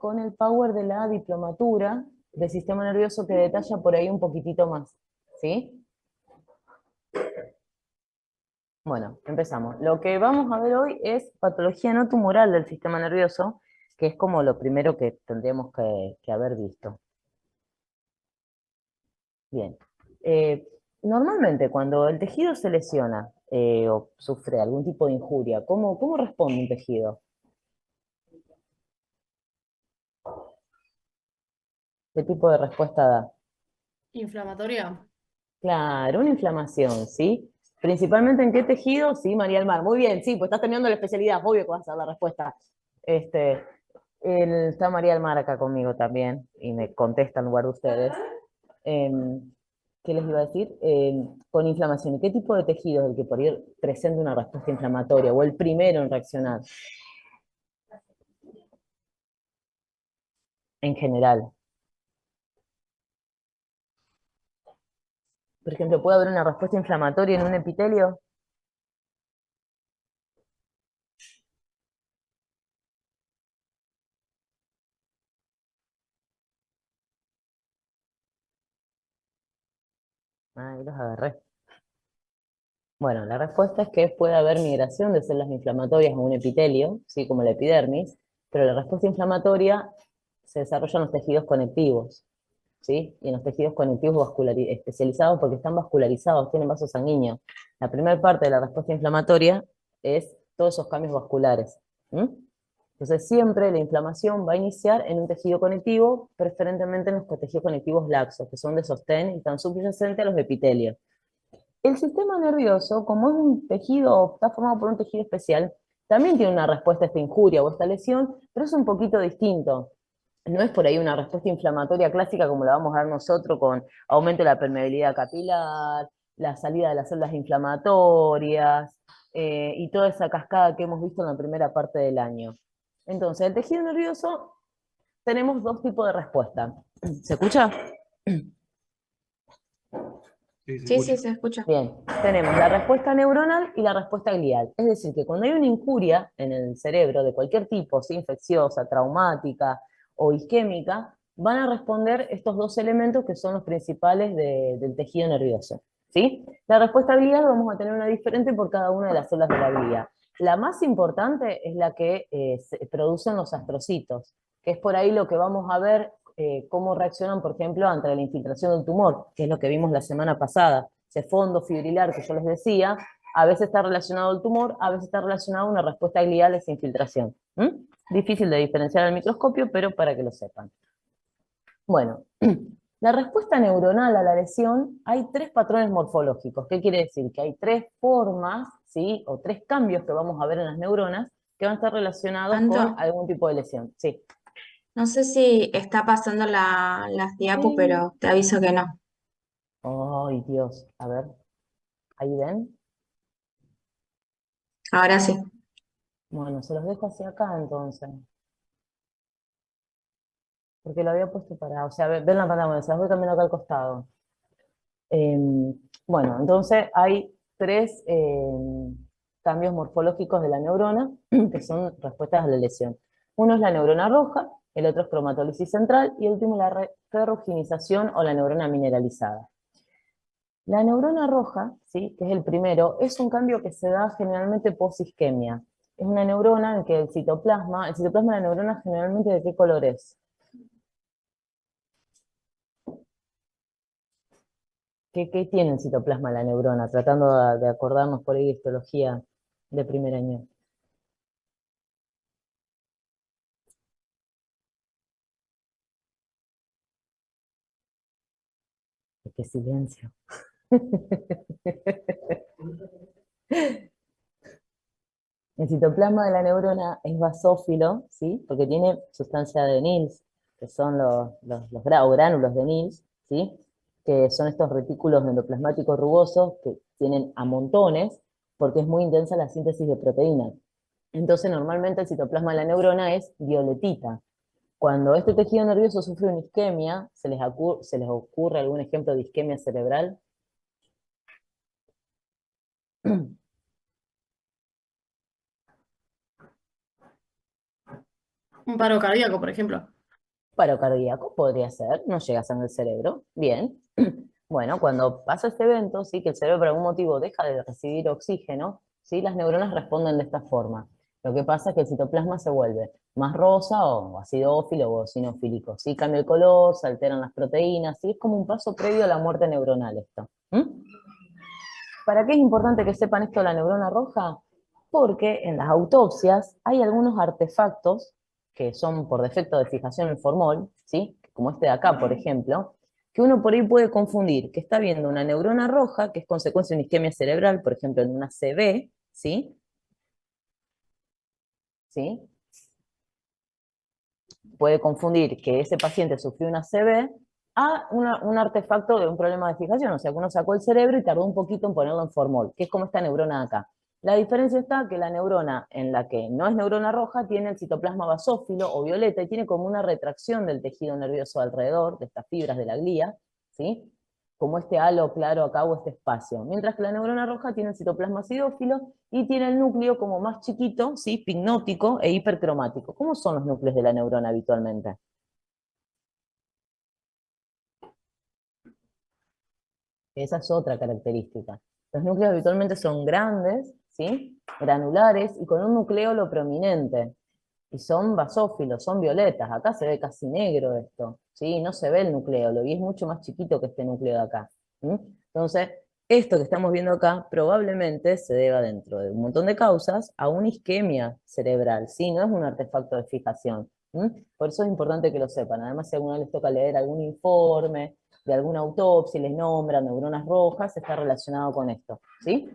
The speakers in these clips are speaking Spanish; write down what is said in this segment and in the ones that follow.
con el power de la diplomatura del sistema nervioso que detalla por ahí un poquitito más, ¿sí? Bueno, empezamos. Lo que vamos a ver hoy es patología no tumoral del sistema nervioso, que es como lo primero que tendríamos que haber visto. Bien. Normalmente cuando el tejido se lesiona o sufre algún tipo de injuria, ¿cómo responde un tejido? ¿Qué tipo de respuesta da? Inflamatoria. Claro, una inflamación, ¿sí? Principalmente en qué tejido, sí, María del Mar. Muy bien, sí, pues estás terminando la especialidad, obvio que vas a dar la respuesta. Este, está María del Mar acá conmigo también, y me contesta en lugar de ustedes. Em, ¿Qué les iba a decir? Con inflamación, ¿qué tipo de tejido es el que por ir presenta una respuesta inflamatoria o el primero en reaccionar en general? Por ejemplo, ¿puede haber una respuesta inflamatoria en un epitelio? Ahí los agarré. Bueno, la respuesta es que puede haber migración de células inflamatorias a un epitelio, ¿sí? Como la epidermis, pero la respuesta inflamatoria se desarrolla en los tejidos conectivos, ¿sí? Y en los tejidos conectivos especializados porque están vascularizados, tienen vasos sanguíneos. La primera parte de la respuesta inflamatoria es todos esos cambios vasculares. ¿M? Entonces siempre la inflamación va a iniciar en un tejido conectivo, preferentemente en los tejidos conectivos laxos, que son de sostén y están subyacentes a los epitelios. El sistema nervioso, como es un tejido, está formado por un tejido especial, también tiene una respuesta a esta injuria o esta lesión, pero es un poquito distinto. No es por ahí una respuesta inflamatoria clásica como la vamos a ver nosotros con aumento de la permeabilidad capilar, la salida de las células inflamatorias y toda esa cascada que hemos visto en la primera parte del año. Entonces, el tejido nervioso tenemos dos tipos de respuesta. ¿Se escucha? Sí, se Sí, sí, escucha. se escucha. Bien, tenemos la respuesta neuronal y la respuesta glial. Es decir, que cuando hay una injuria en el cerebro de cualquier tipo, sea infecciosa, traumática o isquémica, van a responder estos dos elementos que son los principales del tejido nervioso. ¿Sí? La respuesta glial vamos a tener una diferente por cada una de las células de la glia. La más importante es la que se producen los astrocitos, que es por ahí lo que vamos a ver cómo reaccionan, por ejemplo, ante la infiltración del tumor, que es lo que vimos la semana pasada. Ese fondo fibrilar que yo les decía, a veces está relacionado al tumor, a veces está relacionado a una respuesta glial a esa infiltración. ¿Mm? Difícil de diferenciar al microscopio, pero para que lo sepan. Bueno, la respuesta neuronal a la lesión, hay tres patrones morfológicos. ¿Qué quiere decir? Que hay tres formas, ¿sí? O tres cambios que vamos a ver en las neuronas que van a estar relacionados Anto, con algún tipo de lesión. Sí. no sé si está pasando las diapu, Sí. pero te aviso que no. Ay, Dios. A ver, ¿ahí ven? Ahora sí. Bueno, se los dejo hacia acá entonces. Porque lo había puesto para, o sea, ven la pantalla, se las voy cambiando acá al costado. Bueno, entonces hay tres cambios morfológicos de la neurona que son respuestas a la lesión. Uno es la neurona roja, el otro es cromatólisis central y el último es la ferruginización o la neurona mineralizada. La neurona roja, ¿sí? Que es el primero, es un cambio que se da generalmente post-isquemia. Es una neurona en que el citoplasma de la neurona generalmente ¿de qué color es? ¿Qué tiene el citoplasma de la neurona? Tratando de acordarnos por ahí de histología de primer año. Qué silencio. El citoplasma de la neurona es basófilo, ¿sí? Porque tiene sustancia de Nils, que son o gránulos de Nils, ¿sí? Que son estos retículos endoplasmáticos rugosos que tienen a montones, porque es muy intensa la síntesis de proteínas. Entonces, normalmente el citoplasma de la neurona es violetita. Cuando este tejido nervioso sufre una isquemia, se les ocurre algún ejemplo de isquemia cerebral? Un paro cardíaco, por ejemplo. Paro cardíaco podría ser, no llega sangre al cerebro. Bien. Bueno, cuando pasa este evento, sí, que el cerebro por algún motivo deja de recibir oxígeno, sí, las neuronas responden de esta forma. Lo que pasa es que el citoplasma se vuelve más rosa o acidófilo o eosinofílico, sí, cambia el color, se alteran las proteínas, sí, es como un paso previo a la muerte neuronal esto. ¿Para qué es importante que sepan esto de la neurona roja? Porque en las autopsias hay algunos artefactos que son por defecto de fijación en formol, ¿sí? Como este de acá, por ejemplo, que uno por ahí puede confundir que está viendo una neurona roja, que es consecuencia de una isquemia cerebral, por ejemplo, en una CB, ¿sí? ¿Sí? Puede confundir que ese paciente sufrió una CB a un artefacto de un problema de fijación, o sea, que uno sacó el cerebro y tardó un poquito en ponerlo en formol, que es como esta neurona de acá. La diferencia está que la neurona en la que no es neurona roja tiene el citoplasma basófilo o violeta y tiene como una retracción del tejido nervioso alrededor de estas fibras de la glía, ¿sí? Como este halo claro acá o este espacio. Mientras que la neurona roja tiene el citoplasma acidófilo y tiene el núcleo como más chiquito, ¿sí? Pignótico e hipercromático. ¿Cómo son los núcleos de la neurona habitualmente? Esa es otra característica. Los núcleos habitualmente son grandes, ¿sí? Granulares y con un nucleolo prominente. Y son basófilos, son violetas. Acá se ve casi negro esto, ¿sí? No se ve el nucleolo y es mucho más chiquito que este núcleo de acá. Entonces, esto que estamos viendo acá probablemente se deba, dentro de un montón de causas, a una isquemia cerebral, ¿sí? No es un artefacto de fijación. Por eso es importante que lo sepan. Además, si a alguno les toca leer algún informe de alguna autopsia y les nombran neuronas rojas, está relacionado con esto, ¿sí?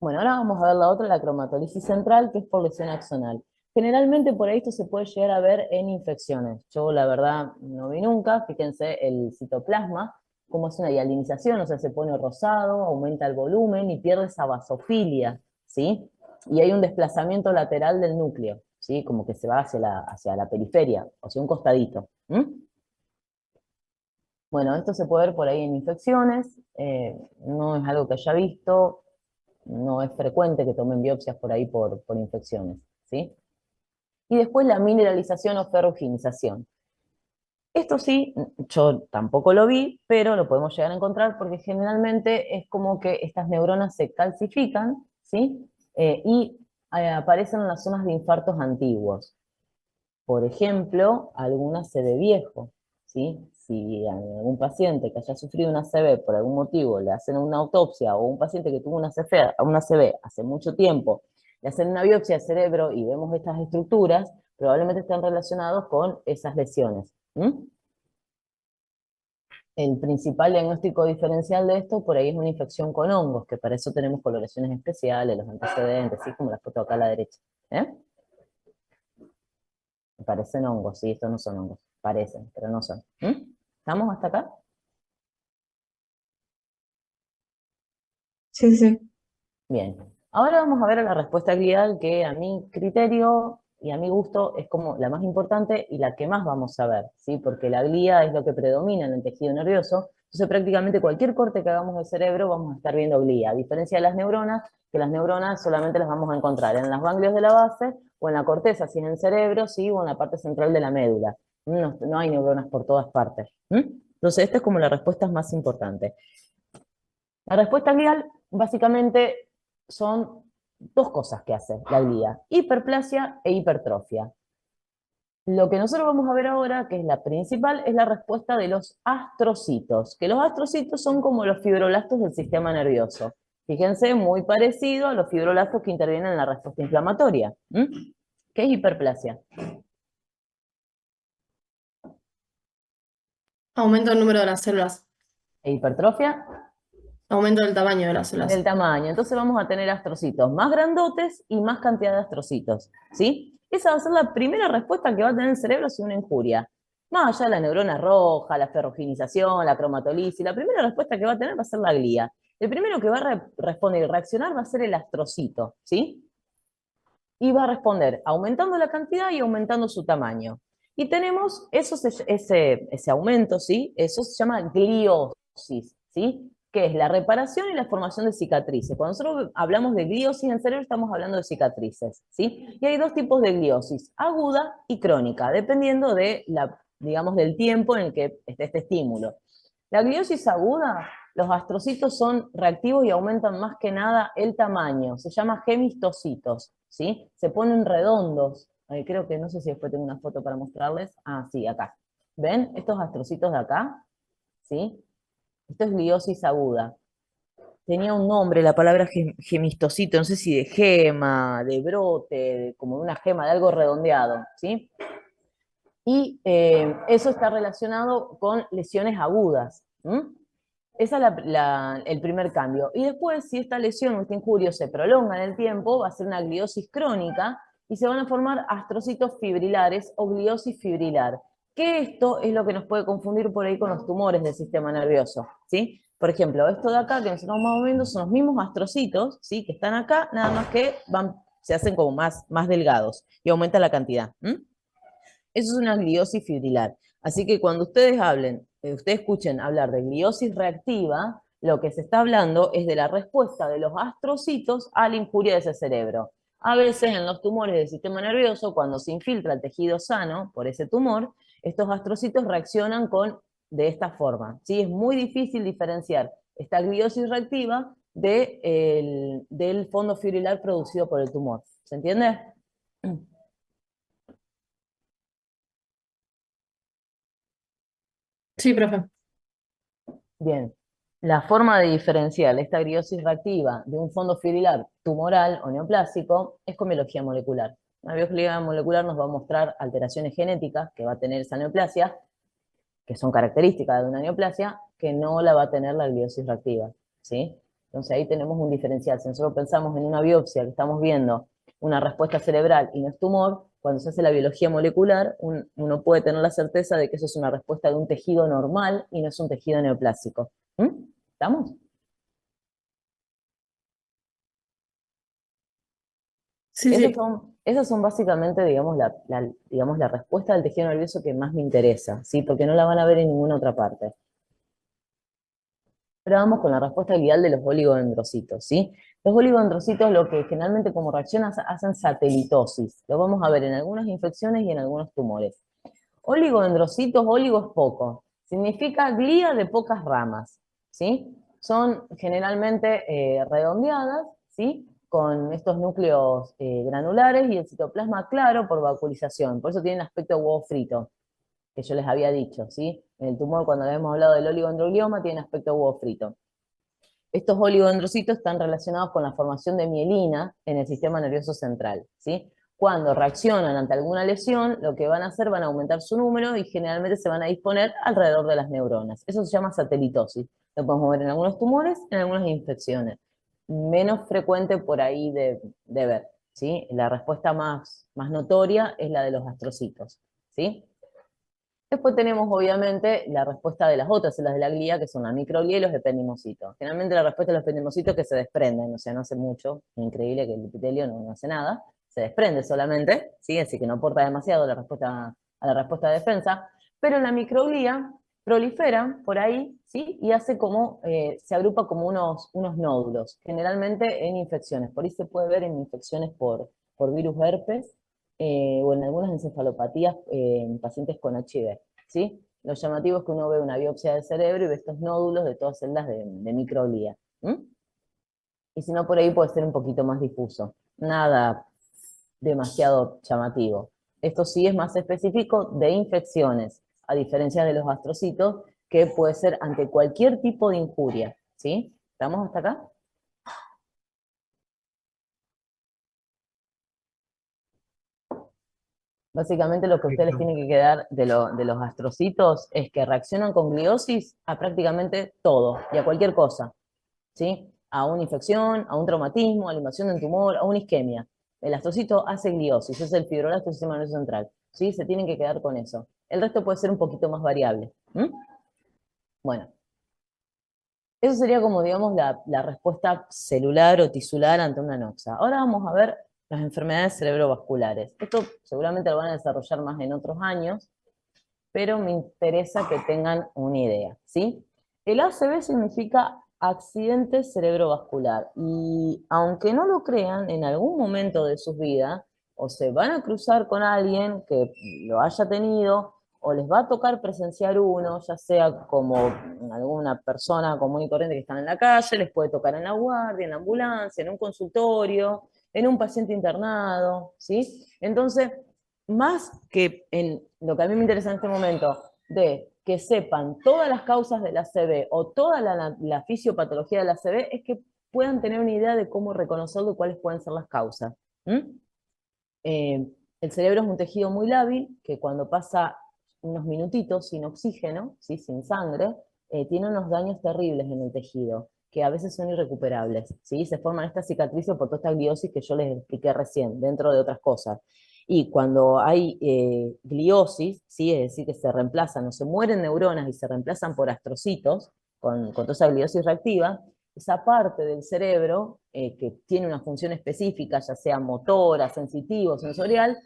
Bueno, ahora vamos a ver la otra, la cromatolisis central, que es por lesión axonal. Generalmente por ahí esto se puede llegar a ver en infecciones. Yo la verdad no vi nunca, fíjense el citoplasma, cómo es una hialinización, o sea, se pone rosado, aumenta el volumen y pierde esa basofilia, ¿sí? Y hay un desplazamiento lateral del núcleo, ¿sí? Como que se va hacia la periferia, o sea, un costadito. Bueno, esto se puede ver por ahí en infecciones, no es algo que haya visto, no es frecuente que tomen biopsias por ahí por infecciones, ¿sí? Y después la mineralización o ferruginización. Esto sí, yo tampoco lo vi, pero lo podemos llegar a encontrar porque generalmente es como que estas neuronas se calcifican, ¿sí? Y aparecen en las zonas de infartos antiguos. Por ejemplo, algunas C de viejo, ¿sí? Si a algún paciente que haya sufrido una CB por algún motivo le hacen una autopsia, o un paciente que tuvo una CB hace mucho tiempo, le hacen una biopsia de cerebro y vemos estas estructuras, probablemente estén relacionados con esas lesiones. El principal diagnóstico diferencial de esto por ahí es una infección con hongos, que para eso tenemos coloraciones especiales, los antecedentes, ¿sí? Como la foto acá a la derecha. ¿Eh? Parecen hongos, sí, estos no son hongos. Parecen, pero no son. ¿Estamos hasta acá? Sí, sí. Bien. Ahora vamos a ver la respuesta glial, que a mi criterio y a mi gusto es como la más importante y la que más vamos a ver, ¿sí? Porque la glía es lo que predomina en el tejido nervioso. Entonces prácticamente cualquier corte que hagamos del cerebro vamos a estar viendo glía, a diferencia de las neuronas, que las neuronas solamente las vamos a encontrar en los ganglios de la base o en la corteza, si en el cerebro, sí, o en la parte central de la médula. No hay neuronas por todas partes. Entonces esta es como la respuesta más importante. La respuesta glial básicamente son dos cosas que hace la glía, hiperplasia e hipertrofia. Lo que nosotros vamos a ver ahora, que es la principal, es la respuesta de los astrocitos, que los astrocitos son como los fibroblastos del sistema nervioso. Fíjense, muy parecido a los fibroblastos que intervienen en la respuesta inflamatoria. ¿Qué es hiperplasia? Aumento del número de las células. E hipertrofia Aumento del tamaño de las del células. tamaño. Entonces vamos a tener astrocitos más grandotes y más cantidad de astrocitos, ¿sí? Esa va a ser la primera respuesta que va a tener el cerebro si una injuria. Más allá de la neurona roja, la ferruginización, la cromatolisis, la primera respuesta que va a tener va a ser la glía. El primero que va a responder y reaccionar va a ser el astrocito, ¿sí? Y va a responder aumentando la cantidad y aumentando su tamaño. Y tenemos ese aumento, ¿sí? Eso se llama gliosis, ¿sí? que es la reparación y la formación de cicatrices. Cuando nosotros hablamos de gliosis en el cerebro, estamos hablando de cicatrices, ¿sí? Y hay dos tipos de gliosis, aguda y crónica, dependiendo de digamos, del tiempo en el que esté este estímulo. La gliosis aguda, los astrocitos son reactivos y aumentan más que nada el tamaño, se llama gemistocitos, ¿sí? Se ponen redondos, creo que no sé si después tengo una foto para mostrarles, sí, acá. ¿Ven estos astrocitos de acá? ¿Sí? Esto es gliosis aguda. Tenía un nombre, la palabra gemistocito, no sé si de gema, de brote, como de una gema, de algo redondeado, ¿sí? Y eso está relacionado con lesiones agudas. Ese es el primer cambio. Y después, si esta lesión o esta injuria se prolonga en el tiempo, va a ser una gliosis crónica y se van a formar astrocitos fibrilares o gliosis fibrilar. Que esto es lo que nos puede confundir por ahí con los tumores del sistema nervioso, ¿sí? Por ejemplo, esto de acá que nosotros vamos viendo son los mismos astrocitos, ¿sí? Que están acá, nada más que se hacen como más delgados y aumenta la cantidad. Eso es una gliosis fibrilar. Así que cuando ustedes escuchen hablar de gliosis reactiva, lo que se está hablando es de la respuesta de los astrocitos a la injuria de ese cerebro. A veces en los tumores del sistema nervioso, cuando se infiltra el tejido sano por ese tumor, estos astrocitos reaccionan de esta forma. ¿Sí? Es muy difícil diferenciar esta gliosis reactiva del fondo fibrilar producido por el tumor. ¿Se entiende? Sí, profe. Bien, la forma de diferenciar esta gliosis reactiva de un fondo fibrilar tumoral o neoplásico es con biología molecular. La biología molecular nos va a mostrar alteraciones genéticas que va a tener esa neoplasia, que son características de una neoplasia, que no la va a tener la gliosis reactiva, ¿sí? Entonces ahí tenemos un diferencial. Si nosotros pensamos en una biopsia que estamos viendo una respuesta cerebral y no es tumor, cuando se hace la biología molecular, uno puede tener la certeza de que eso es una respuesta de un tejido normal y no es un tejido neoplásico. ¿Estamos? Sí, sí. Esas son básicamente, digamos, digamos, la respuesta del tejido nervioso que más me interesa, ¿sí? Porque no la van a ver en ninguna otra parte. Pero vamos con la respuesta ideal de los oligodendrocitos, ¿sí? Los oligodendrocitos lo que generalmente como reacción hacen satelitosis. Lo vamos a ver en algunas infecciones y en algunos tumores. Oligodendrocitos, oligo es poco. Significa glía de pocas ramas, ¿sí? Son generalmente redondeadas, ¿sí? Con estos núcleos granulares y el citoplasma claro por vacuolización. Por eso tienen aspecto de huevo frito, que yo les había dicho, ¿sí? En el tumor, cuando habíamos hablado del oligodendroglioma, tiene aspecto de huevo frito. Estos oligodendrocitos están relacionados con la formación de mielina en el sistema nervioso central, ¿sí? Cuando reaccionan ante alguna lesión, lo que van a hacer van a aumentar su número y generalmente se van a disponer alrededor de las neuronas. Eso se llama satelitosis. Lo podemos ver en algunos tumores, en algunas infecciones. Menos frecuente por ahí de ver, ¿sí? La respuesta más notoria es la de los astrocitos, ¿sí? Después tenemos, obviamente, la respuesta de las otras células de la glía, que son la microglía y los ependimocitos. Generalmente la respuesta de los ependimocitos es que se desprenden, o sea, no hace mucho, increíble que el epitelio no hace nada, se desprende solamente, ¿sí? Así que no aporta demasiado a la respuesta de defensa, pero la microglía prolifera por ahí, ¿sí? Y hace como, se agrupa como unos nódulos, generalmente en infecciones. Por ahí se puede ver en infecciones por virus herpes, o en algunas encefalopatías en pacientes con HIV, ¿sí? Lo llamativo es que uno ve una biopsia del cerebro y ve estos nódulos de todas células de microglía. Y si no, por ahí puede ser un poquito más difuso. Nada demasiado llamativo. Esto sí es más específico de infecciones, a diferencia de los astrocitos, que puede ser ante cualquier tipo de injuria, ¿sí? ¿Estamos hasta acá? Básicamente lo que a ustedes les tiene que quedar de los astrocitos es que reaccionan con gliosis a prácticamente todo y a cualquier cosa, ¿sí? A una infección, a un traumatismo, a la invasión de un tumor, a una isquemia. El astrocito hace gliosis, es el fibroblasto del sistema nervioso central, ¿sí? Se tienen que quedar con eso. El resto puede ser un poquito más variable. Bueno, eso sería como, digamos, la respuesta celular o tisular ante una noxa. Ahora vamos a ver las enfermedades cerebrovasculares. Esto seguramente lo van a desarrollar más en otros años, pero me interesa que tengan una idea, ¿sí? El ACV significa accidente cerebrovascular. Y aunque no lo crean, en algún momento de sus vidas, o se van a cruzar con alguien que lo haya tenido, o les va a tocar presenciar uno, ya sea como alguna persona común y corriente que está en la calle, les puede tocar en la guardia, en la ambulancia, en un consultorio, en un paciente internado, ¿sí? Entonces, más que en lo que a mí me interesa en este momento, de que sepan todas las causas del ACV o toda la fisiopatología del ACV, es que puedan tener una idea de cómo reconocerlo y cuáles pueden ser las causas. El cerebro es un tejido muy lábil, que cuando pasa unos minutitos sin oxígeno, ¿sí? Sin sangre, tiene unos daños terribles en el tejido, que a veces son irrecuperables, ¿sí? Se forman estas cicatrices por toda esta gliosis que yo les expliqué recién, dentro de otras cosas. Y cuando hay gliosis, ¿sí? Es decir, que se reemplazan o se mueren neuronas y se reemplazan por astrocitos, con toda esa gliosis reactiva, esa parte del cerebro que tiene una función específica, ya sea motora, sensitivo, sensorial,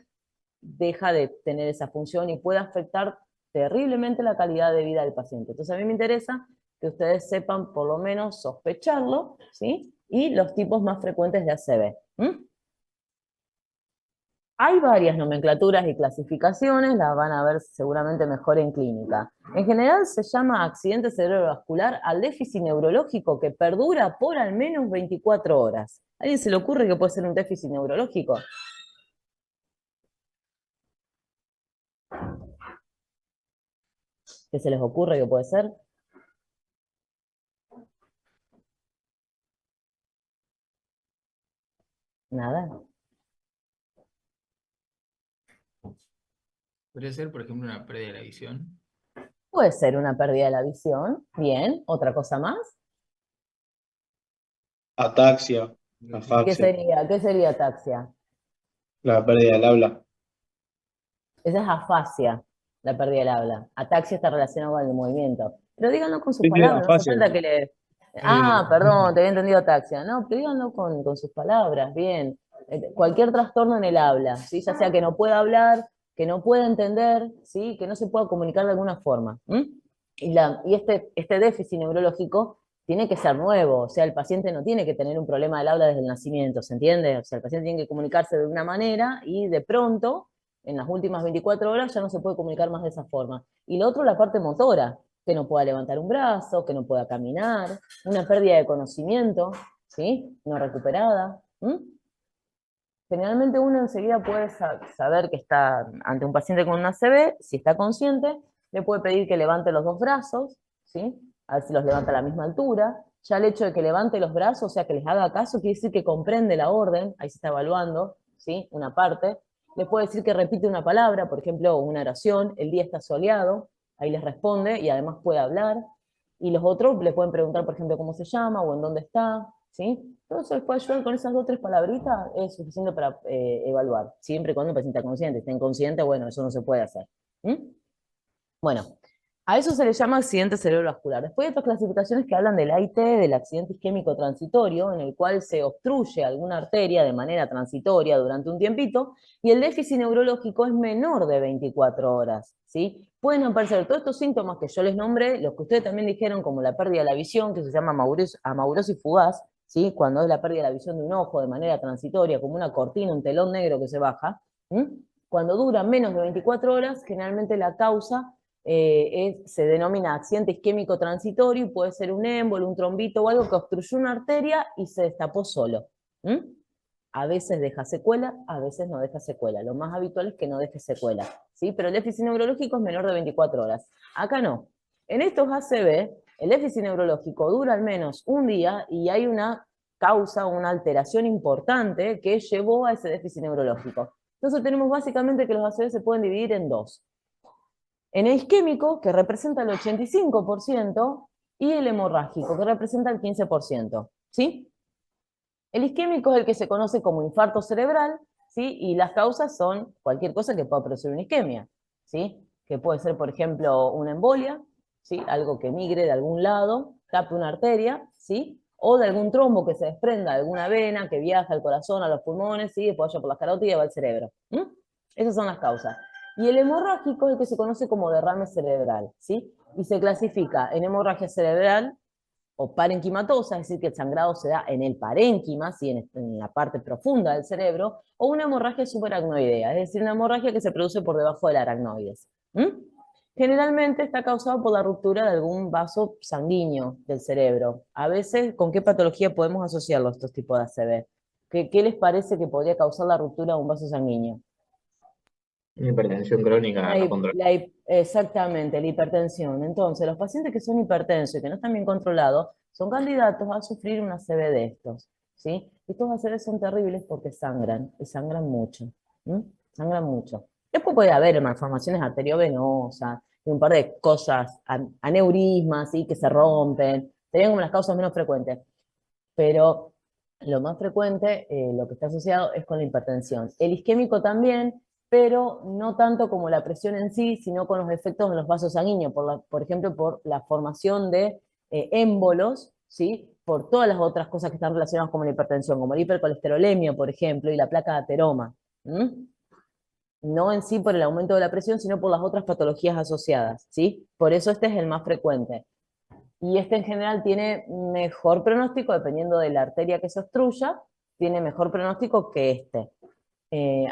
deja de tener esa función y puede afectar terriblemente la calidad de vida del paciente. Entonces a mí me interesa que ustedes sepan por lo menos sospecharlo, ¿sí? Y los tipos más frecuentes de ACV. Hay varias nomenclaturas y clasificaciones, las van a ver seguramente mejor en clínica. En general se llama accidente cerebrovascular al déficit neurológico que perdura por al menos 24 horas. ¿A alguien se le ocurre que puede ser un déficit neurológico? ¿Qué se les ocurre que puede ser? Nada. Podría ser, por ejemplo, una pérdida de la visión. Puede ser una pérdida de la visión. Bien. ¿Otra cosa más? Ataxia, ¿Qué afaxia, sería? ¿Qué sería ataxia? la pérdida del habla. Esa es afasia, la pérdida del habla. Ataxia está relacionada con el movimiento. Pero díganlo con sus Sí, sí, palabras, no hace afasia. falta que le... Ah, perdón, te había entendido ataxia. No, pero díganlo con sus palabras, bien. Cualquier trastorno en el habla, ¿sí? Ya sea que no pueda hablar, que no pueda entender, ¿sí? Que no se pueda comunicar de alguna forma. Y este déficit neurológico tiene que ser nuevo, o sea, el paciente no tiene que tener un problema del habla desde el nacimiento, ¿se entiende? O sea, el paciente tiene que comunicarse de una manera y de pronto en las últimas 24 horas ya no se puede comunicar más de esa forma. Y lo otro, la parte motora, que no pueda levantar un brazo, que no pueda caminar, una pérdida de conocimiento, ¿sí? No recuperada. Generalmente uno enseguida puede saber que está ante un paciente con una ACV, si está consciente, le puede pedir que levante los dos brazos, ¿sí? A ver si los levanta a la misma altura. Ya el hecho de que levante los brazos, o sea, que les haga caso, quiere decir que comprende la orden, ahí se está evaluando, ¿sí? Una parte. Le puede decir que repite una palabra, por ejemplo, una oración, el día está soleado, ahí les responde y además puede hablar. Y los otros le pueden preguntar, por ejemplo, cómo se llama o en dónde está, ¿sí? Entonces les puede ayudar con esas 2 o 3 palabritas, es suficiente para evaluar. Siempre y cuando el paciente está consciente. Está inconsciente, bueno, eso no se puede hacer. Bueno, a eso se le llama accidente cerebrovascular. Después hay otras clasificaciones que hablan del AIT, del accidente isquémico transitorio, en el cual se obstruye alguna arteria de manera transitoria durante un tiempito, y el déficit neurológico es menor de 24 horas, ¿sí? Pueden aparecer todos estos síntomas que yo les nombré, los que ustedes también dijeron, como la pérdida de la visión, que se llama amaurosis fugaz, ¿sí? Cuando es la pérdida de la visión de un ojo de manera transitoria, como una cortina, un telón negro que se baja. Cuando dura menos de 24 horas, generalmente la causa se denomina accidente isquémico transitorio y puede ser un émbolo, un trombito o algo que obstruyó una arteria y se destapó solo. A veces deja secuela, a veces no deja secuela. Lo más habitual es que no deje secuela, ¿sí? Pero el déficit neurológico es menor de 24 horas. Acá no. En estos ACV, el déficit neurológico dura al menos un día y hay una causa, una alteración importante que llevó a ese déficit neurológico. Entonces tenemos básicamente que los ACV se pueden dividir en dos. En el isquémico, que representa el 85%, y el hemorrágico, que representa el 15%, ¿sí? El isquémico es el que se conoce como infarto cerebral, ¿sí? Y las causas son cualquier cosa que pueda producir una isquemia, ¿sí? Que puede ser, por ejemplo, una embolia, ¿sí? Algo que migre de algún lado, tape una arteria, ¿sí? O de algún trombo que se desprenda de alguna vena, que viaja al corazón, a los pulmones, ¿sí? Después vaya por las carótidas y va al cerebro. Esas son las causas. Y el hemorrágico es el que se conoce como derrame cerebral, ¿sí? Y se clasifica en hemorragia cerebral o parenquimatosa, es decir, que el sangrado se da en el parénquima, ¿sí? En la parte profunda del cerebro, o una hemorragia subaracnoidea, es decir, una hemorragia que se produce por debajo del aracnoides. Generalmente está causado por la ruptura de algún vaso sanguíneo del cerebro. A veces, ¿con qué patología podemos asociarlo estos tipos de ACV? ¿Qué les parece que podría causar la ruptura de un vaso sanguíneo? Hipertensión crónica no controlada. Exactamente, la hipertensión. Entonces, los pacientes que son hipertensos y que no están bien controlados son candidatos a sufrir un ACV de estos, ¿sí? Estos ACV son terribles porque sangran, y sangran mucho, sangran mucho. Después puede haber malformaciones arteriovenosas, y un par de cosas, aneurismas, ¿sí? Que se rompen, serían como las causas menos frecuentes. Pero lo más frecuente, lo que está asociado es con la hipertensión. El isquémico también, pero no tanto como la presión en sí, sino con los efectos en los vasos sanguíneos, por ejemplo, por la formación de émbolos, ¿sí? Por todas las otras cosas que están relacionadas con la hipertensión, como la hipercolesterolemia, por ejemplo, y la placa de ateroma. No en sí por el aumento de la presión, sino por las otras patologías asociadas, ¿sí? Por eso este es el más frecuente. Y este en general tiene mejor pronóstico, dependiendo de la arteria que se obstruya, tiene mejor pronóstico que este.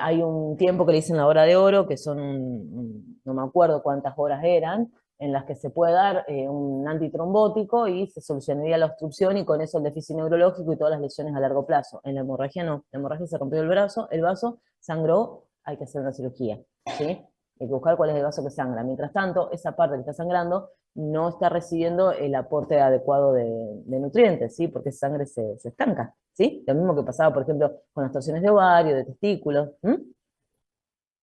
Hay un tiempo que le dicen la hora de oro, que son, no me acuerdo cuántas horas eran, en las que se puede dar un antitrombótico y se solucionaría la obstrucción y con eso el déficit neurológico y todas las lesiones a largo plazo. En la hemorragia no, la hemorragia se rompió el vaso, sangró, hay que hacer una cirugía, ¿sí? Hay que buscar cuál es el vaso que sangra. Mientras tanto, esa parte que está sangrando no está recibiendo el aporte adecuado de nutrientes, ¿sí? Porque esa sangre se estanca, ¿sí? Lo mismo que pasaba, por ejemplo, con las torsiones de ovario, de testículos.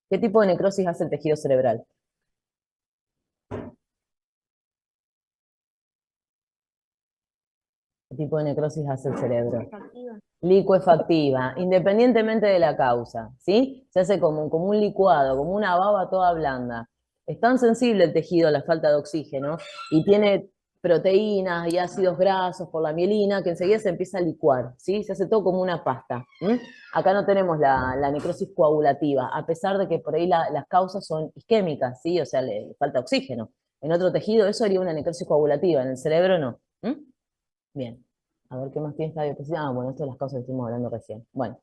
¿Qué tipo de necrosis hace el tejido cerebral? ¿Qué tipo de necrosis hace el cerebro? Licuefactiva, independientemente de la causa, ¿sí? Se hace como un licuado, como una baba toda blanda. Es tan sensible el tejido a la falta de oxígeno y tiene proteínas y ácidos grasos por la mielina que enseguida se empieza a licuar, ¿sí? Se hace todo como una pasta. Acá no tenemos la necrosis coagulativa, a pesar de que por ahí las causas son isquémicas, ¿sí? O sea, le falta oxígeno. En otro tejido eso haría una necrosis coagulativa, en el cerebro no. Bien. A ver qué más tiene esta diapositiva. Bueno, esto es las causas que estuvimos hablando recién. Bueno,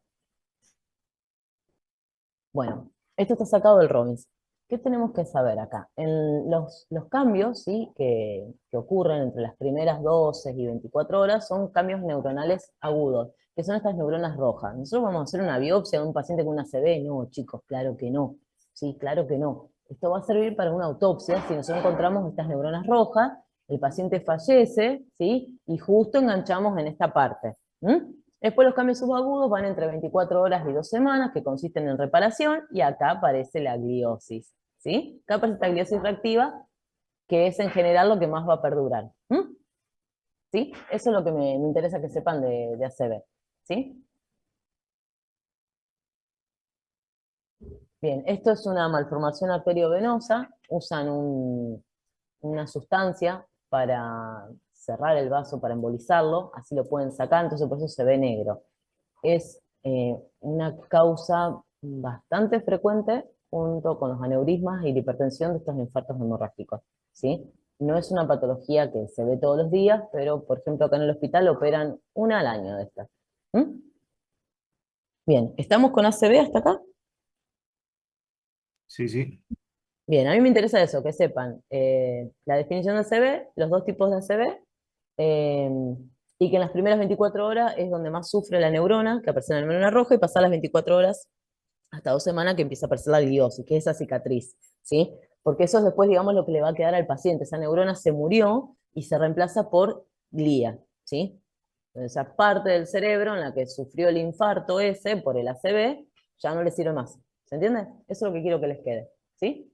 esto está sacado del Robbins. ¿Qué tenemos que saber acá? En los cambios, ¿sí? que ocurren entre las primeras 12 y 24 horas son cambios neuronales agudos, que son estas neuronas rojas. Nosotros vamos a hacer una biopsia de un paciente con una ACV. No, chicos, claro que no. Sí, claro que no. Esto va a servir para una autopsia si nosotros encontramos estas neuronas rojas, el paciente fallece, ¿sí? Y justo enganchamos en esta parte. Después los cambios subagudos van entre 24 horas y 2 semanas, que consisten en reparación, y acá aparece la gliosis, ¿sí? Acá aparece esta gliosis reactiva, que es en general lo que más va a perdurar. ¿Sí? Eso es lo que me interesa que sepan de ACV, ¿sí? Bien, esto es una malformación arteriovenosa, usan una sustancia para cerrar el vaso, para embolizarlo, así lo pueden sacar, entonces por eso se ve negro. Es una causa bastante frecuente junto con los aneurismas y la hipertensión de estos infartos hemorrágicos, ¿sí? No es una patología que se ve todos los días, pero por ejemplo acá en el hospital operan una al año de estas. Bien, ¿estamos con ACV hasta acá? Sí, sí. Bien, a mí me interesa eso, que sepan la definición de ACV, los dos tipos de ACV, y que en las primeras 24 horas es donde más sufre la neurona, que aparece en la neurona roja, y pasar las 24 horas hasta 2 semanas que empieza a aparecer la gliosis, que es esa cicatriz, ¿sí? Porque eso es después, digamos, lo que le va a quedar al paciente. Esa neurona se murió y se reemplaza por glía, ¿sí? Entonces, esa parte del cerebro en la que sufrió el infarto ese por el ACV, ya no le sirve más. ¿Se entiende? Eso es lo que quiero que les quede, ¿sí?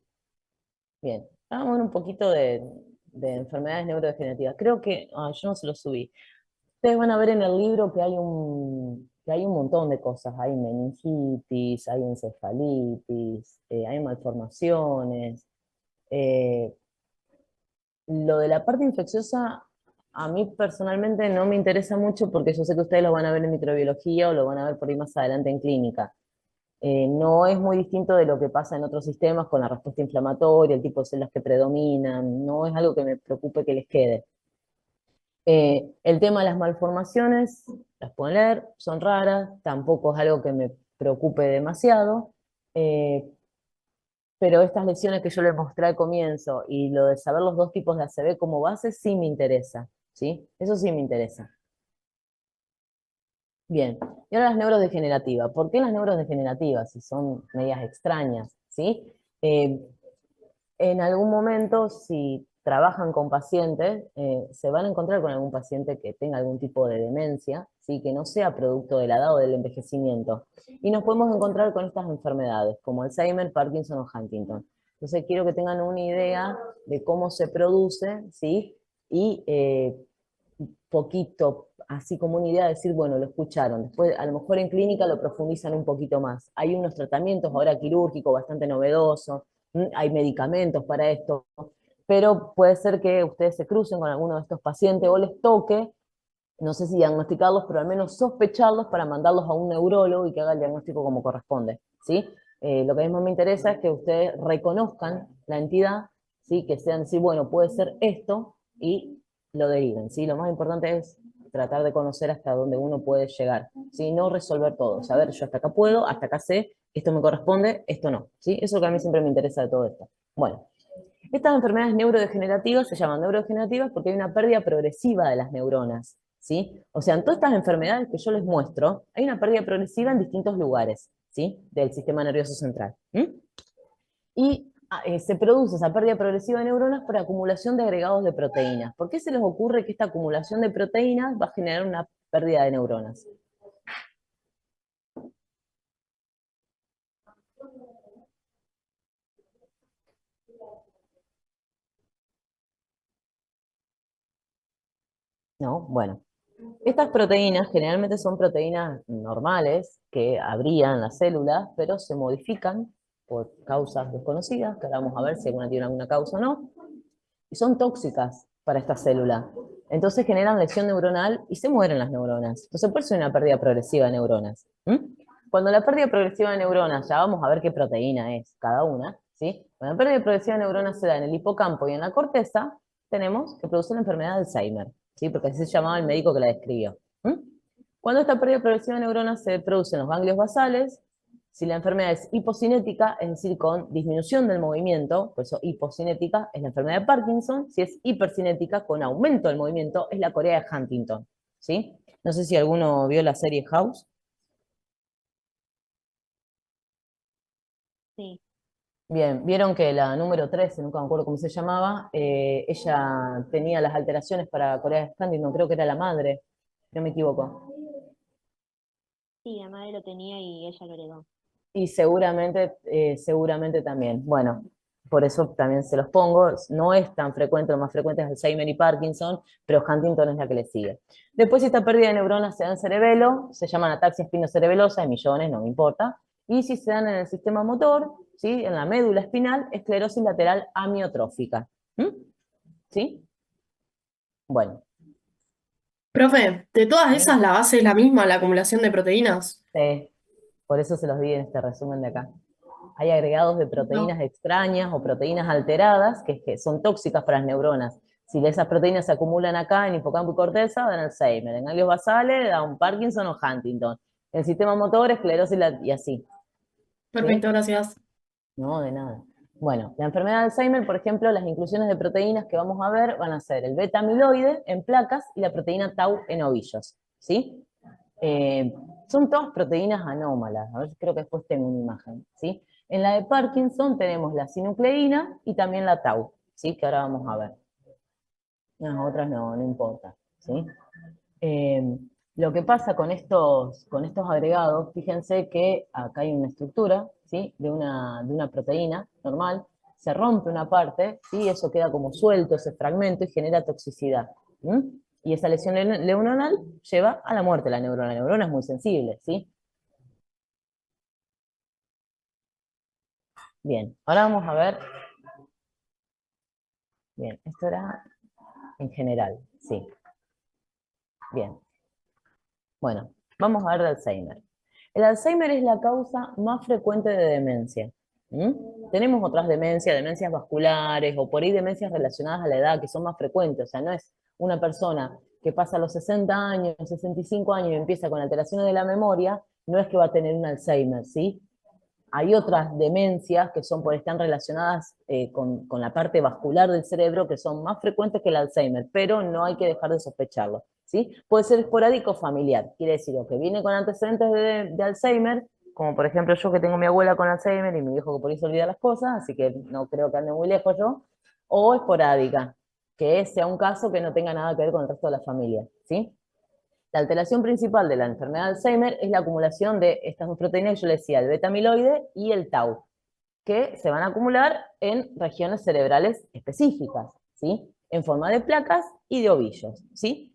Bien, vamos a ver un poquito de enfermedades neurodegenerativas. Creo que, yo no se lo subí. Ustedes van a ver en el libro que hay un montón de cosas. Hay meningitis, hay encefalitis, hay malformaciones. Eh, lo de la parte infecciosa, a mí personalmente no me interesa mucho porque yo sé que ustedes lo van a ver en microbiología o lo van a ver por ahí más adelante en clínica. No es muy distinto de lo que pasa en otros sistemas con la respuesta inflamatoria, el tipo de células que predominan, no es algo que me preocupe que les quede. El tema de las malformaciones, las pueden leer, son raras, tampoco es algo que me preocupe demasiado, pero estas lesiones que yo les mostré al comienzo y lo de saber los dos tipos de ACV como base sí me interesa, ¿sí? Eso sí me interesa. Bien, y ahora las neurodegenerativas. ¿Por qué las neurodegenerativas? Si son medias extrañas, ¿sí? En algún momento, si trabajan con pacientes, se van a encontrar con algún paciente que tenga algún tipo de demencia, ¿sí? Que no sea producto de la edad o del envejecimiento. Y nos podemos encontrar con estas enfermedades, como Alzheimer, Parkinson o Huntington. Entonces quiero que tengan una idea de cómo se produce, ¿sí? Y poquito, así como una idea de decir, bueno, lo escucharon. Después, a lo mejor en clínica lo profundizan un poquito más. Hay unos tratamientos ahora quirúrgicos bastante novedosos, hay medicamentos para esto, pero puede ser que ustedes se crucen con alguno de estos pacientes o les toque, no sé si diagnosticarlos, pero al menos sospecharlos para mandarlos a un neurólogo y que haga el diagnóstico como corresponde, ¿sí? Lo que mismo me interesa es que ustedes reconozcan la entidad, ¿sí? Que sean decir, bueno, puede ser esto, y lo deriven, ¿sí? Lo más importante es tratar de conocer hasta dónde uno puede llegar, ¿sí? No resolver todo, saber, yo hasta acá puedo, hasta acá sé, esto me corresponde, esto no, ¿sí? Eso es lo que a mí siempre me interesa de todo esto. Bueno, estas enfermedades neurodegenerativas se llaman neurodegenerativas porque hay una pérdida progresiva de las neuronas, ¿sí? O sea, en todas estas enfermedades que yo les muestro, hay una pérdida progresiva en distintos lugares, ¿sí? Del sistema nervioso central. Y se produce esa pérdida progresiva de neuronas por acumulación de agregados de proteínas. ¿Por qué se les ocurre que esta acumulación de proteínas va a generar una pérdida de neuronas? No, bueno. Estas proteínas generalmente son proteínas normales que habría en las células, pero se modifican por causas desconocidas, que ahora vamos a ver si alguna tiene alguna causa o no, y son tóxicas para esta célula. Entonces generan lesión neuronal y se mueren las neuronas. Entonces por eso hay una pérdida progresiva de neuronas. Cuando la pérdida progresiva de neuronas, ya vamos a ver qué proteína es cada una, ¿sí? Cuando la pérdida progresiva de neuronas se da en el hipocampo y en la corteza, tenemos que produce la enfermedad de Alzheimer, ¿sí? Porque así se llamaba el médico que la describió. Cuando esta pérdida progresiva de neuronas se produce en los ganglios basales, si la enfermedad es hipocinética, es decir, con disminución del movimiento, por eso hipocinética es la enfermedad de Parkinson. Si es hipercinética, con aumento del movimiento, es la Corea de Huntington, ¿sí? No sé si alguno vio la serie House. Sí. Bien, vieron que la número 13, nunca me acuerdo cómo se llamaba, ella tenía las alteraciones para Corea de Huntington, creo que era la madre, si no me equivoco. Sí, la madre lo tenía y ella lo heredó. Y seguramente también. Bueno, por eso también se los pongo. No es tan frecuente, lo más frecuente es Alzheimer y Parkinson, pero Huntington es la que le sigue. Después, si esta pérdida de neuronas se da en cerebelo, se llaman ataxia espinocerebelosa, hay millones, no me importa. Y si se dan en el sistema motor, ¿sí? En la médula espinal, esclerosis lateral amiotrófica. ¿Sí? Bueno. Profe, de todas esas la base es la misma, la acumulación de proteínas. Sí, por eso se los di en este resumen de acá. Hay agregados de proteínas No. extrañas o proteínas alteradas que son tóxicas para las neuronas. Si esas proteínas se acumulan acá en hipocampo y corteza, dan Alzheimer. En ganglios basales, da un Parkinson o Huntington. En el sistema motor, esclerosis y así. ¿Sí? Perfecto, gracias. No, de nada. Bueno, la enfermedad de Alzheimer, por ejemplo, las inclusiones de proteínas que vamos a ver van a ser el beta-amiloide en placas y la proteína tau en ovillos. ¿Sí? Son todas proteínas anómalas. A ver, creo que después tengo una imagen. ¿Sí? En la de Parkinson tenemos la sinucleína y también la tau, ¿sí? Que ahora vamos a ver. Las otras no importa, ¿sí? Lo que pasa con estos agregados, fíjense que acá hay una estructura, ¿sí? De una proteína normal, se rompe una parte, ¿sí? Eso queda como suelto, ese fragmento, y genera toxicidad. Y esa lesión neuronal lleva a la muerte de la neurona. La neurona es muy sensible, ¿sí? Bien, ahora vamos a ver. Bien, esto era en general, sí. Bien. Bueno, vamos a ver de Alzheimer. El Alzheimer es la causa más frecuente de demencia. Tenemos otras demencias vasculares o por ahí demencias relacionadas a la edad que son más frecuentes, o sea, no es una persona que pasa los 60 años, 65 años y empieza con alteraciones de la memoria, no es que va a tener un Alzheimer, ¿sí? Hay otras demencias que están relacionadas con la parte vascular del cerebro que son más frecuentes que el Alzheimer, pero no hay que dejar de sospecharlo, ¿sí? Puede ser esporádico o familiar, quiere decir, o que viene con antecedentes de Alzheimer, como por ejemplo yo que tengo a mi abuela con Alzheimer y mi viejo que por eso olvida las cosas, así que no creo que ande muy lejos yo, o esporádica, que sea un caso que no tenga nada que ver con el resto de la familia, ¿sí? La alteración principal de la enfermedad de Alzheimer es la acumulación de estas dos proteínas que yo le decía, el beta-amiloide y el tau, que se van a acumular en regiones cerebrales específicas, ¿sí? En forma de placas y de ovillos, ¿sí?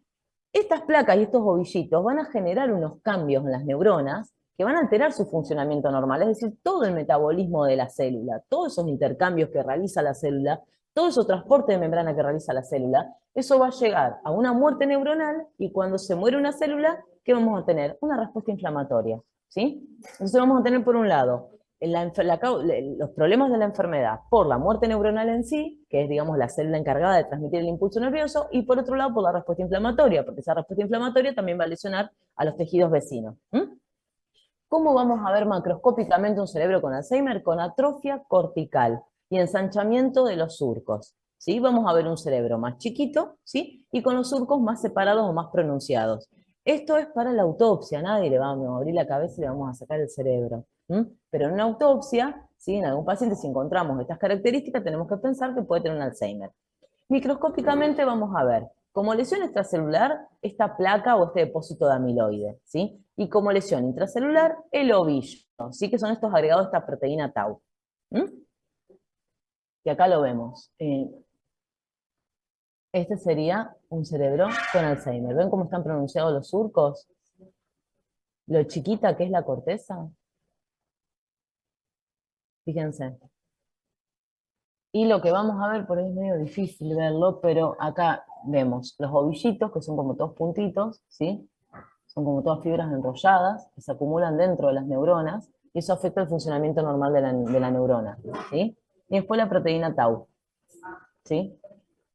Estas placas y estos ovillitos van a generar unos cambios en las neuronas que van a alterar su funcionamiento normal, es decir, todo el metabolismo de la célula, todos esos intercambios que realiza la célula, todo ese transporte de membrana que realiza la célula, eso va a llegar a una muerte neuronal y cuando se muere una célula, ¿qué vamos a tener? Una respuesta inflamatoria, ¿sí? Entonces vamos a tener por un lado los problemas de la enfermedad por la muerte neuronal en sí, que es, digamos, la célula encargada de transmitir el impulso nervioso, y por otro lado por la respuesta inflamatoria, porque esa respuesta inflamatoria también va a lesionar a los tejidos vecinos. ¿Cómo vamos a ver macroscópicamente un cerebro con Alzheimer? Con atrofia cortical y ensanchamiento de los surcos, ¿sí? Vamos a ver un cerebro más chiquito, ¿sí? Y con los surcos más separados o más pronunciados. Esto es para la autopsia, nadie le vamos a abrir la cabeza y le vamos a sacar el cerebro. Pero en una autopsia, ¿sí? En algún paciente, si encontramos estas características, tenemos que pensar que puede tener un Alzheimer. Microscópicamente vamos a ver como lesión extracelular esta placa o este depósito de amiloide, ¿sí? Y como lesión intracelular el ovillo, ¿sí? Que son estos agregados de esta proteína tau. Y acá lo vemos. Este sería un cerebro con Alzheimer. ¿Ven cómo están pronunciados los surcos? Lo chiquita que es la corteza. Fíjense. Y lo que vamos a ver, por ahí es medio difícil verlo, pero acá vemos los ovillitos, que son como todos puntitos, ¿sí? Son como todas fibras enrolladas, que se acumulan dentro de las neuronas, y eso afecta el funcionamiento normal de la neurona, ¿sí? Y después la proteína tau, ¿sí?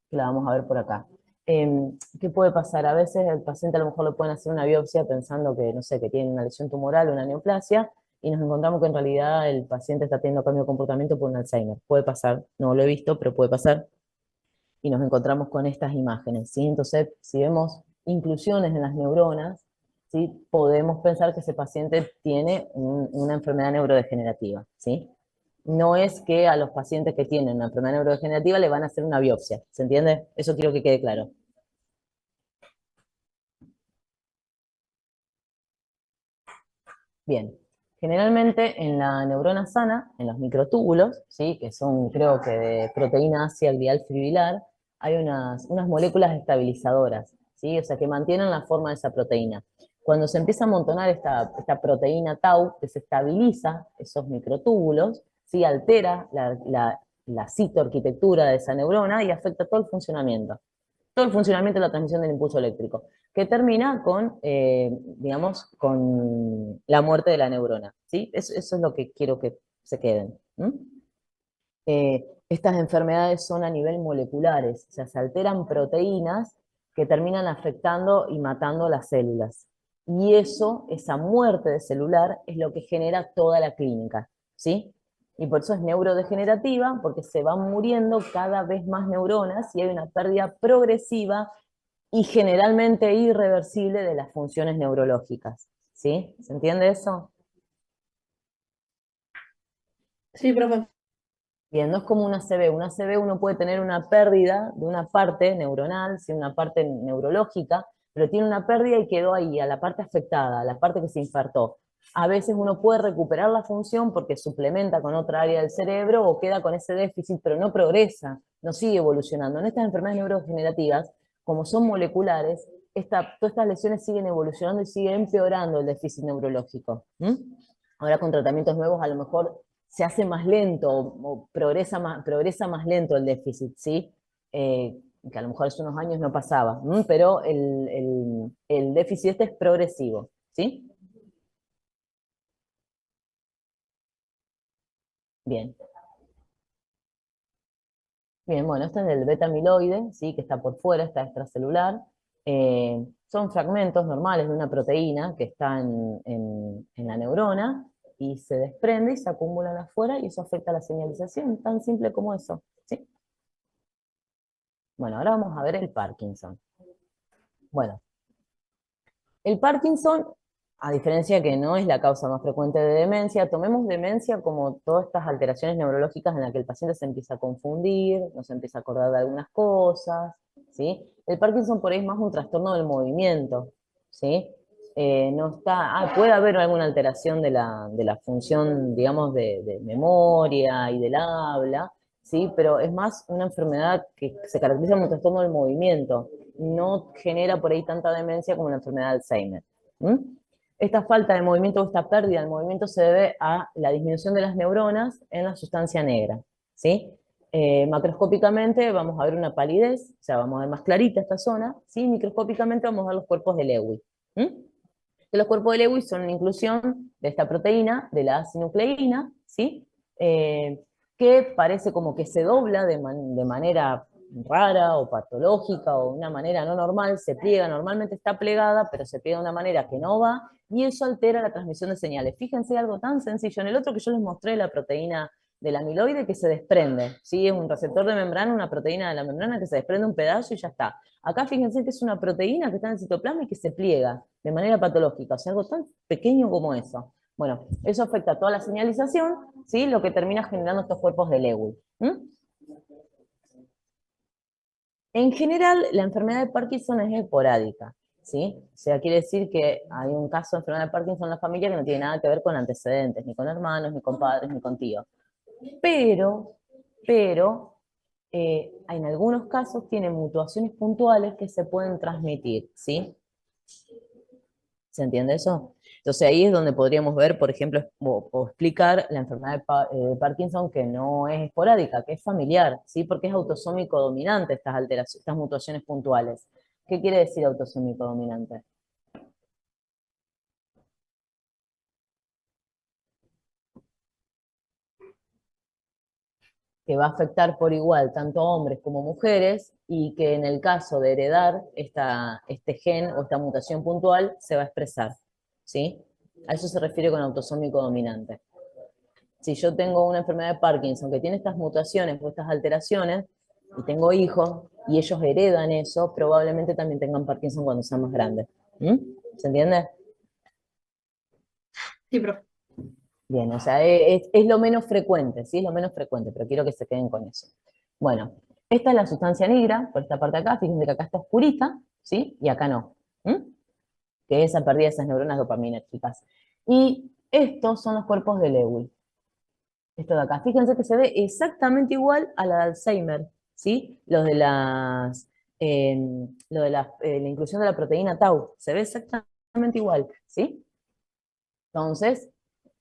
Que la vamos a ver por acá. ¿Qué puede pasar? A veces el paciente a lo mejor le pueden hacer una biopsia pensando que, no sé, que tiene una lesión tumoral, una neoplasia, y nos encontramos que en realidad el paciente está teniendo cambio de comportamiento por un Alzheimer. Puede pasar, no lo he visto, pero puede pasar. Y nos encontramos con estas imágenes, ¿sí? Entonces, si vemos inclusiones en las neuronas, ¿sí? Podemos pensar que ese paciente tiene una enfermedad neurodegenerativa, ¿sí? No es que a los pacientes que tienen una enfermedad neurodegenerativa le van a hacer una biopsia, ¿se entiende? Eso quiero que quede claro. Bien, generalmente en la neurona sana, en los microtúbulos, ¿sí? Que son creo que de proteína ácida glial fibrilar, hay unas moléculas estabilizadoras, ¿sí? O sea, que mantienen la forma de esa proteína. Cuando se empieza a amontonar esta proteína tau, que se estabiliza esos microtúbulos, ¿sí? Altera la citoarquitectura de esa neurona y afecta todo el funcionamiento de la transmisión del impulso eléctrico, que termina con, digamos, con la muerte de la neurona, ¿sí? Eso es lo que quiero que se queden. Estas enfermedades son a nivel moleculares, o sea, se alteran proteínas que terminan afectando y matando las células. Y eso, esa muerte de celular, es lo que genera toda la clínica, ¿sí? Y por eso es neurodegenerativa, porque se van muriendo cada vez más neuronas y hay una pérdida progresiva y generalmente irreversible de las funciones neurológicas, ¿sí? ¿Se entiende eso? Sí, profe. Bien, no es como una ACV. Una ACV uno puede tener una pérdida de una parte neuronal, ¿sí? Una parte neurológica, pero tiene una pérdida y quedó ahí, a la parte afectada, a la parte que se infartó. A veces uno puede recuperar la función porque suplementa con otra área del cerebro o queda con ese déficit, pero no progresa, no sigue evolucionando. En estas enfermedades neurodegenerativas, como son moleculares, todas estas lesiones siguen evolucionando y siguen empeorando el déficit neurológico. Ahora con tratamientos nuevos a lo mejor se hace más lento o progresa más lento el déficit, ¿sí? Que a lo mejor hace unos años no pasaba, pero el déficit este es progresivo, ¿sí? Bien. Bien, bueno, este es del beta amiloide, ¿sí? Que está por fuera, está extracelular. Son fragmentos normales de una proteína que está en la neurona y se desprende y se acumulan afuera y eso afecta la señalización, tan simple como eso, ¿sí? Bueno, ahora vamos a ver el Parkinson. Bueno, el Parkinson, a diferencia que no es la causa más frecuente de demencia, tomemos demencia como todas estas alteraciones neurológicas en las que el paciente se empieza a confundir, no se empieza a acordar de algunas cosas, ¿sí? El Parkinson por ahí es más un trastorno del movimiento, ¿sí? No está, puede haber alguna alteración de la función, digamos, de memoria y del habla, ¿sí? Pero es más una enfermedad que se caracteriza como un trastorno del movimiento, no genera por ahí tanta demencia como la enfermedad de Alzheimer. ¿Mm? Esta falta de movimiento o esta pérdida de movimiento se debe a la disminución de las neuronas en la sustancia negra, ¿sí? Macroscópicamente vamos a ver una palidez, o sea, vamos a ver más clarita esta zona, ¿sí? Microscópicamente vamos a ver los cuerpos de Lewy. Que los cuerpos de Lewy son una inclusión de esta proteína, de la asinucleína, ¿sí? Que parece como que se dobla de manera rara o patológica o de una manera no normal, se pliega, normalmente está plegada, pero se pliega de una manera que no va, y eso altera la transmisión de señales. Fíjense algo tan sencillo, en el otro que yo les mostré, la proteína del amiloide que se desprende, ¿sí? Es un receptor de membrana, una proteína de la membrana que se desprende un pedazo y ya está. Acá fíjense que es una proteína que está en el citoplasma y que se pliega de manera patológica, o sea, algo tan pequeño como eso. Bueno, eso afecta a toda la señalización, ¿sí? Lo que termina generando estos cuerpos de Lewy. En general, la enfermedad de Parkinson es esporádica, ¿sí? O sea, quiere decir que hay un caso de enfermedad de Parkinson en la familia que no tiene nada que ver con antecedentes, ni con hermanos, ni con padres, ni con tíos. Pero, en algunos casos tienen mutuaciones puntuales que se pueden transmitir, ¿sí? ¿Se entiende eso? Entonces ahí es donde podríamos ver, por ejemplo, o explicar la enfermedad de Parkinson que no es esporádica, que es familiar, ¿sí? Porque es autosómico dominante estas alteraciones, estas mutuaciones puntuales. ¿Qué quiere decir autosómico dominante? Que va a afectar por igual tanto hombres como mujeres y que en el caso de heredar este gen o esta mutación puntual se va a expresar, ¿sí? A eso se refiere con autosómico dominante. Si yo tengo una enfermedad de Parkinson que tiene estas mutaciones o estas alteraciones, y tengo hijos, y ellos heredan eso, probablemente también tengan Parkinson cuando sean más grandes. ¿Se entiende? Sí, profe. Bien, o sea, es lo menos frecuente, ¿sí? Es lo menos frecuente, pero quiero que se queden con eso. Bueno, esta es la sustancia negra, por esta parte de acá, fíjense que acá está oscurita, ¿sí? Y acá no. Que es a pérdida de esas neuronas dopaminérgicas. Y estos son los cuerpos de Lewy. Esto de acá. Fíjense que se ve exactamente igual a la de Alzheimer, ¿sí? La inclusión de la proteína tau. Se ve exactamente igual, ¿sí? Entonces,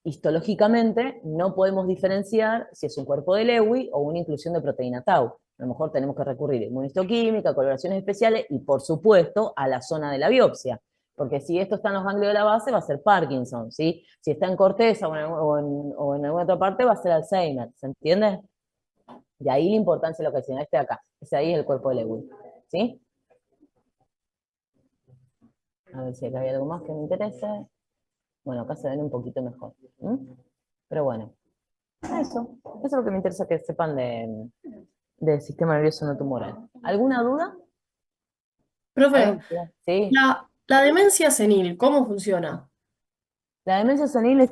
histológicamente, no podemos diferenciar si es un cuerpo de Lewy o una inclusión de proteína tau. A lo mejor tenemos que recurrir a inmunistoquímica, coloraciones especiales y, por supuesto, a la zona de la biopsia. Porque si esto está en los ganglios de la base, va a ser Parkinson, ¿sí? Si está en corteza o en alguna otra parte, va a ser Alzheimer, ¿se entiende? De ahí la importancia de lo que se este de acá. Ese ahí es el cuerpo de Lewy, ¿sí? A ver si acá hay algo más que me interese. Bueno, acá se ven un poquito mejor. Pero bueno, eso es lo que me interesa que sepan del sistema nervioso no tumoral. ¿Alguna duda? Profe, Sí. la demencia senil, ¿cómo funciona? La demencia senil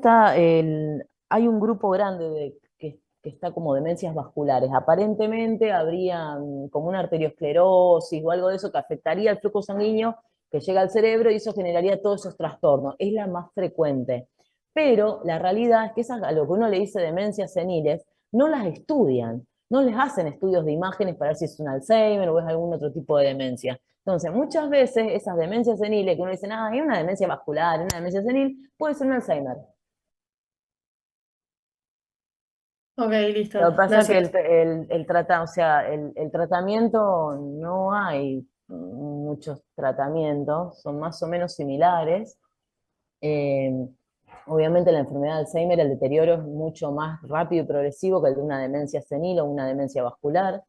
hay un grupo grande que está como demencias vasculares. Aparentemente habría como una arteriosclerosis o algo de eso que afectaría el flujo sanguíneo que llega al cerebro y eso generaría todos esos trastornos. Es la más frecuente. Pero la realidad es que esas, a lo que uno le dice demencias seniles, no las estudian, no les hacen estudios de imágenes para ver si es un Alzheimer o es algún otro tipo de demencia. Entonces, muchas veces esas demencias seniles que uno dice, hay una demencia vascular, una demencia senil, puede ser un Alzheimer. Ok, listo, Lo que pasa es que gracias. el tratamiento, no hay muchos tratamientos, son más o menos similares. Eh, Obviamente la enfermedad de Alzheimer, el deterioro es mucho más rápido y progresivo que el de una demencia senil o una demencia vascular.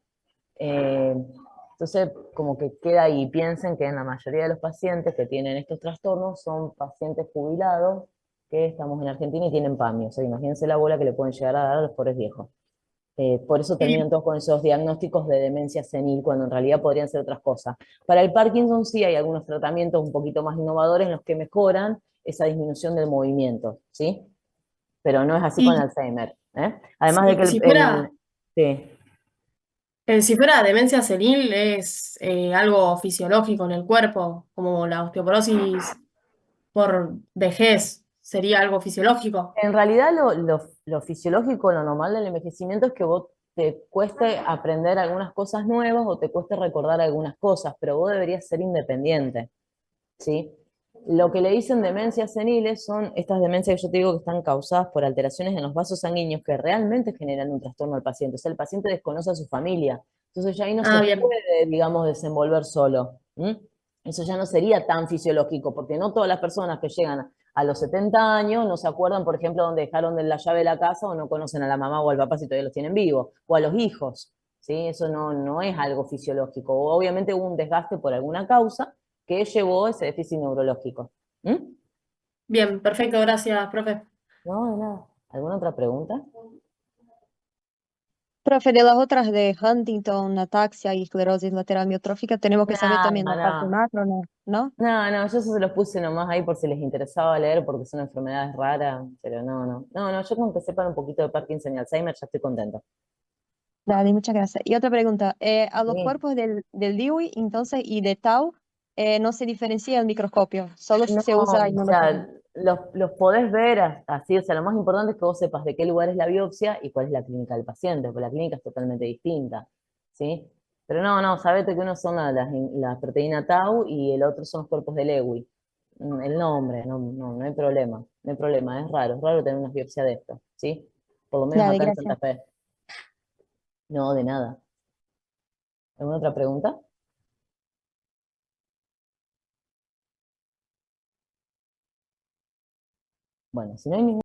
Entonces, como que queda ahí. Piensen que en la mayoría de los pacientes que tienen estos trastornos son pacientes jubilados que estamos en Argentina y tienen PAMI. O sea, imagínense la bola que le pueden llegar a dar a los pobres viejos. Por eso Y, terminan todos con esos diagnósticos de demencia senil, cuando en realidad podrían ser otras cosas. Para el Parkinson sí hay algunos tratamientos un poquito más innovadores en los que mejoran esa disminución del movimiento, ¿sí? Pero no es así con el y Alzheimer, ¿eh? Además de que sí. si fuera demencia senil es algo fisiológico en el cuerpo, como la osteoporosis por vejez, sería algo fisiológico. En realidad lo fisiológico, lo normal del envejecimiento es que vos te cueste aprender algunas cosas nuevas o te cueste recordar algunas cosas, pero vos deberías ser independiente, ¿sí? Lo que le dicen demencias seniles son estas demencias que yo te digo que están causadas por alteraciones en los vasos sanguíneos que realmente generan un trastorno al paciente. O sea, el paciente desconoce a su familia. Entonces ya ahí no Ah, se bien. puede, digamos, desenvolver solo. Eso ya no sería tan fisiológico, porque no todas las personas que llegan a los 70 años no se acuerdan, por ejemplo, dónde dejaron la llave de la casa o no conocen a la mamá o al papá si todavía los tienen vivos, o a los hijos. ¿Sí? Eso no es algo fisiológico. Obviamente hubo un desgaste por alguna causa que llevó ese déficit neurológico. Bien, perfecto, gracias, profe. No, de nada. ¿Alguna otra pregunta? Profe, de las otras de Huntington, ataxia y esclerosis lateral amiotrófica, tenemos que saber No, también la parte no. macro, ¿no? ¿No? No, yo eso se los puse nomás ahí por si les interesaba leer porque son enfermedades raras, pero no, yo con que sepan un poquito de Parkinson y Alzheimer ya estoy contenta. Dale, muchas gracias. Y otra pregunta, a los Sí. cuerpos del Lewy, entonces, y de Tau, no se diferencia el microscopio, solo No, se usa o inmunoglobulina. sea, los podés ver así, o sea, lo más importante es que vos sepas de qué lugar es la biopsia y cuál es la clínica del paciente, porque la clínica es totalmente distinta, ¿sí? Pero no, sabete que uno son la proteína tau y el otro son los cuerpos de Lewy. El nombre, no hay problema, no hay problema, es raro tener una biopsia de esto, ¿sí? Por lo menos Dale, acá en gracias. Santa Fe. No, de nada. ¿Alguna otra pregunta? Bueno, si no hay ninguna